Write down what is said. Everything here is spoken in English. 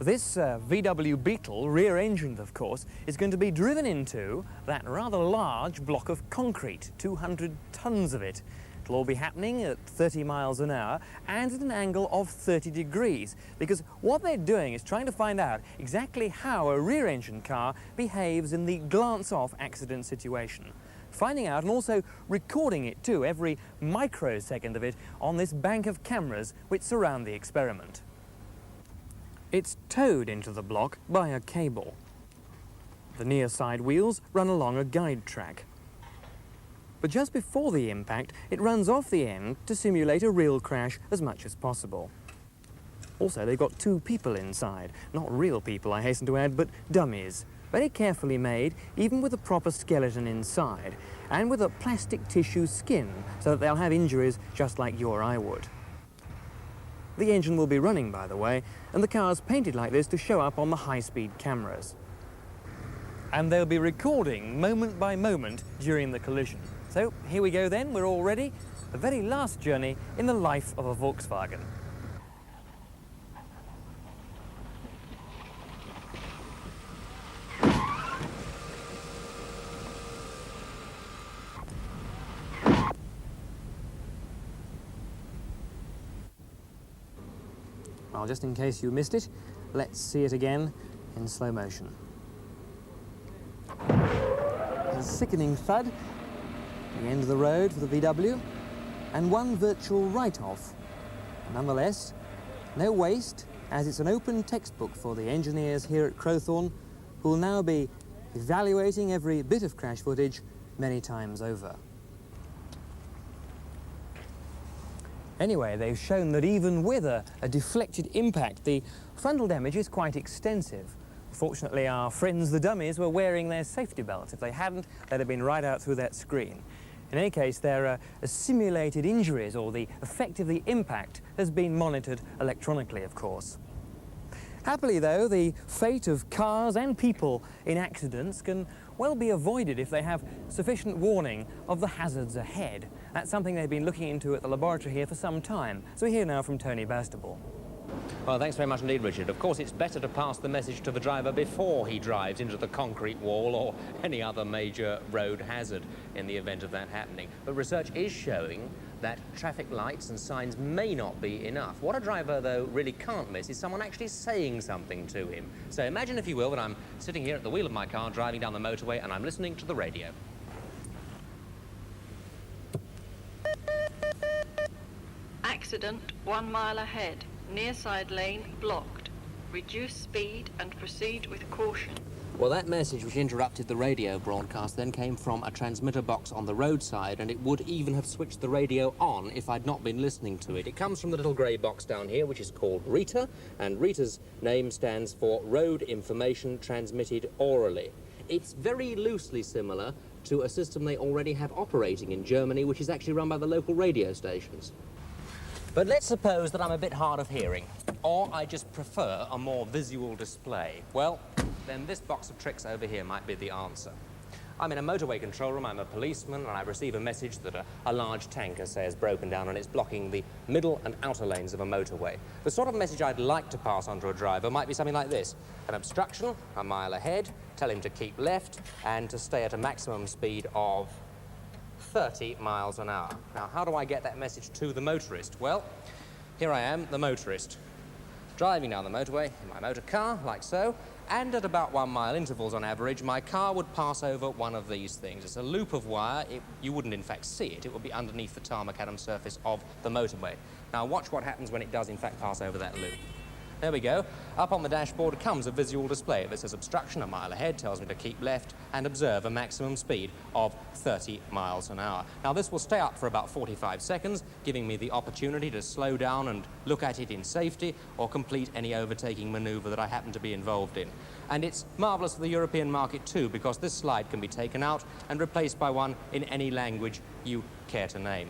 This VW Beetle, rear-engined of course, is going to be driven into that rather large block of concrete, 200 tons of it. It'll all be happening at 30 miles an hour and at an angle of 30 degrees, because what they're doing is trying to find out exactly how a rear-engine car behaves in the glance-off accident situation. Finding out and also recording it too, every microsecond of it, on this bank of cameras which surround the experiment. It's towed into the block by a cable. The near side wheels run along a guide track. But just before the impact, it runs off the end to simulate a real crash as much as possible. Also, they've got 2 people inside. Not real people, I hasten to add, but dummies. Very carefully made, even with a proper skeleton inside, and with a plastic tissue skin, so that they'll have injuries just like you or I would. The engine will be running, by the way, and the car's painted like this to show up on the high-speed cameras. And they'll be recording moment by moment during the collision. So here we go then, we're all ready. The very last journey in the life of a Volkswagen. Well, just in case you missed it, let's see it again in slow motion. A sickening thud, the end of the road for the VW, and one virtual write-off. Nonetheless, no waste, as it's an open textbook for the engineers here at Crowthorne, who will now be evaluating every bit of crash footage many times over. Anyway, they've shown that even with a deflected impact, the frontal damage is quite extensive. Fortunately, our friends the dummies were wearing their safety belts. If they hadn't, they'd have been right out through that screen. In any case, their simulated injuries, or the effect of the impact, has been monitored electronically, of course. Happily, though, the fate of cars and people in accidents can well be avoided if they have sufficient warning of the hazards ahead. That's something they've been looking into at the laboratory here for some time. So we hear now from Tony Bastable. Well, thanks very much indeed, Richard. Of course, it's better to pass the message to the driver before he drives into the concrete wall or any other major road hazard in the event of that happening. But research is showing that traffic lights and signs may not be enough. What a driver, though, really can't miss is someone actually saying something to him. So imagine, if you will, that I'm sitting here at the wheel of my car driving down the motorway and I'm listening to the radio. Accident 1 mile ahead. Near side lane blocked. Reduce speed and proceed with caution. Well, that message which interrupted the radio broadcast then came from a transmitter box on the roadside, and it would even have switched the radio on if I'd not been listening to it. It comes from the little grey box down here, which is called RITA, and RITA's name stands for Road Information Transmitted Orally. It's very loosely similar to a system they already have operating in Germany, which is actually run by the local radio stations. But let's suppose that I'm a bit hard of hearing, or I just prefer a more visual display. Well, then this box of tricks over here might be the answer. I'm in a motorway control room, I'm a policeman, and I receive a message that a large tanker, say, has broken down and it's blocking the middle and outer lanes of a motorway. The sort of message I'd like to pass on to a driver might be something like this: an obstruction, a mile ahead, tell him to keep left, and to stay at a maximum speed of 30 miles an hour. Now, how do I get that message to the motorist? Well, here I am, the motorist, driving down the motorway in my motor car, like so, and at about 1 mile intervals on average, my car would pass over one of these things. It's a loop of wire. You wouldn't, in fact, see it. It would be underneath the tarmac macadam surface of the motorway. Now, watch what happens when it does, in fact, pass over that loop. There we go. Up on the dashboard comes a visual display that says obstruction a mile ahead, tells me to keep left and observe a maximum speed of 30 miles an hour. Now, this will stay up for about 45 seconds, giving me the opportunity to slow down and look at it in safety or complete any overtaking manoeuvre that I happen to be involved in. And it's marvellous for the European market too, because this slide can be taken out and replaced by one in any language you care to name.